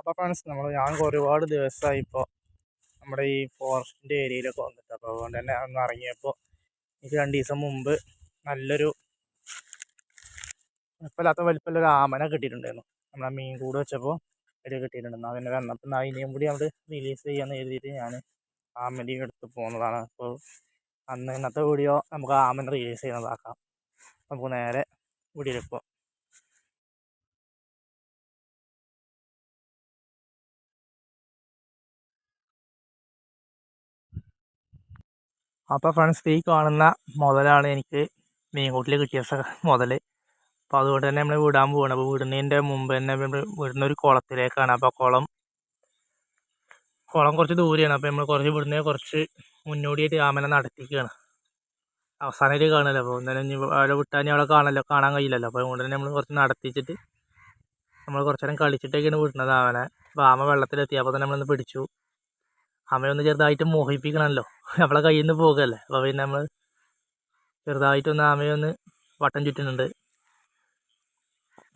അപ്പോൾ ഫ്രണ്ട്സ് ഞാൻ ഒരുപാട് ദിവസമായി ഇപ്പോൾ നമ്മുടെ ഈ ഫോറസ്റ്റിൻ്റെ ഏരിയയിലൊക്കെ വന്നിട്ട്. അപ്പോൾ അതുകൊണ്ട് തന്നെ ഒന്ന് ഇറങ്ങിയപ്പോൾ എനിക്ക് 2 ദിവസം മുമ്പ് നല്ലൊരു വലിപ്പമില്ലാത്തൊരു ആമനെ കിട്ടിയിട്ടുണ്ടായിരുന്നു. നമ്മളെ മീൻ കൂട് വെച്ചപ്പോൾ ഒരു കിട്ടിയിട്ടുണ്ടായിരുന്നു. അതിനെ വന്നപ്പോൾ അതിനെയും കൂടി അവിടെ റിലീസ് ചെയ്യാമെന്ന് എഴുതിയിട്ട് ഞാൻ ആമനെയും എടുത്ത് പോകുന്നതാണ്. അപ്പോൾ ഇന്നത്തെ വീഡിയോ നമുക്ക് ആമനെ റിലീസ് ചെയ്യുന്നതാക്കാം. നമുക്ക് നേരെ വീഡിയോയിലിപ്പോൾ അപ്പോൾ ഫ്രണ്ട്സ് ഈ കാണുന്ന മുതലാണ് എനിക്ക് മീൻകൂട്ടിൽ കിട്ടിയ മുതൽ. അപ്പോൾ അതുകൊണ്ട് തന്നെ നമ്മൾ വിടാൻ പോവുകയാണ്. അപ്പോൾ വിടുന്നതിൻ്റെ മുമ്പ് തന്നെ നമ്മൾ വിടുന്നൊരു കുളത്തിലേക്കാണ്. അപ്പോൾ കുളം കുറച്ച് ദൂരെയാണ്. അപ്പോൾ നമ്മൾ കുറച്ച് മുന്നോടിയായിട്ട് ആമനെ നടത്തിക്കുകയാണ്. അവസാനമായിട്ട് കാണുമല്ലോ. അപ്പോൾ എന്തായാലും ഇനി അവിടെ വിട്ടാൽ അവിടെ കാണാൻ കഴിയില്ലല്ലോ. അപ്പോൾ അതുകൊണ്ട് തന്നെ നമ്മൾ കുറച്ച് നടത്തിച്ചിട്ട് നമ്മൾ കുറച്ച് നേരം കളിച്ചിട്ടൊക്കെയാണ് വിടുന്നത് ആമനെ. അപ്പോൾ ആമ വെള്ളത്തിലെത്തി. അപ്പോൾ തന്നെ നമ്മളൊന്ന് പിടിച്ചു. ആമയൊന്ന് ചെറുതായിട്ട് മോഹിപ്പിക്കണമല്ലോ, നമ്മളെ കയ്യിൽ നിന്ന് പോകുകയല്ലേ. അപ്പോൾ പിന്നെ നമ്മൾ ചെറുതായിട്ടൊന്ന് ആമയൊന്ന് വട്ടം ചുറ്റുന്നുണ്ട്.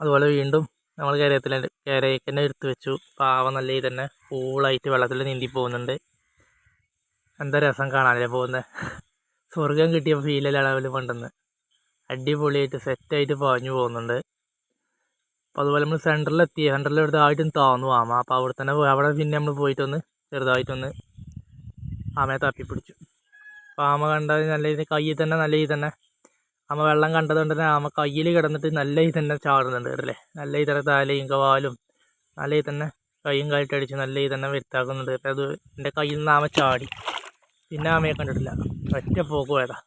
അതുപോലെ വീണ്ടും നമ്മൾ കരയ്ക്ക് തന്നെ എടുത്ത് വെച്ചു. പാവം നല്ല രീതിയിൽ തന്നെ കൂളായിട്ട് വെള്ളത്തിൽ നീന്തി പോകുന്നുണ്ട്. എന്താ രസം കാണാനല്ലേ പോകുന്നത്. സ്വർഗം കിട്ടിയ ഫീലിലാണ് അവർ പണ്ടെന്ന്. അടിപൊളിയായിട്ട് സെറ്റായിട്ട് പാഞ്ഞു പോകുന്നുണ്ട്. അപ്പോൾ അതുപോലെ നമ്മൾ സെൻറ്ററിലെടുത്തായിട്ടും താന്നു ആമ. അപ്പോൾ അവിടെ പിന്നെ നമ്മൾ പോയിട്ടൊന്ന് ചെറുതായിട്ടൊന്ന് ആമയെ തപ്പിപ്പിടിച്ചു. അപ്പോൾ ആമ കണ്ടത് നല്ല രീതിയിൽ കയ്യിൽ തന്നെ ആമ വെള്ളം കണ്ടതുകൊണ്ട് തന്നെ ആമ കയ്യിൽ കിടന്നിട്ട് നല്ല രീതിയിൽ തന്നെ ചാടുന്നുണ്ട് കേട്ടല്ലേ. നല്ല രീതിയിൽ തന്നെ തലയും കാലും നല്ല രീതിയിൽ തന്നെ കൈയും കാലിട്ടടിച്ച് നല്ല രീതിയിൽ തന്നെ വ്യക്താക്കുന്നുണ്ട്. അപ്പോൾ അത് എൻ്റെ കയ്യിൽ നിന്ന് ആമ ചാടി. പിന്നെ ആമയെ കണ്ടിട്ടില്ല, ഒറ്റ പോക്ക് പോയതാ.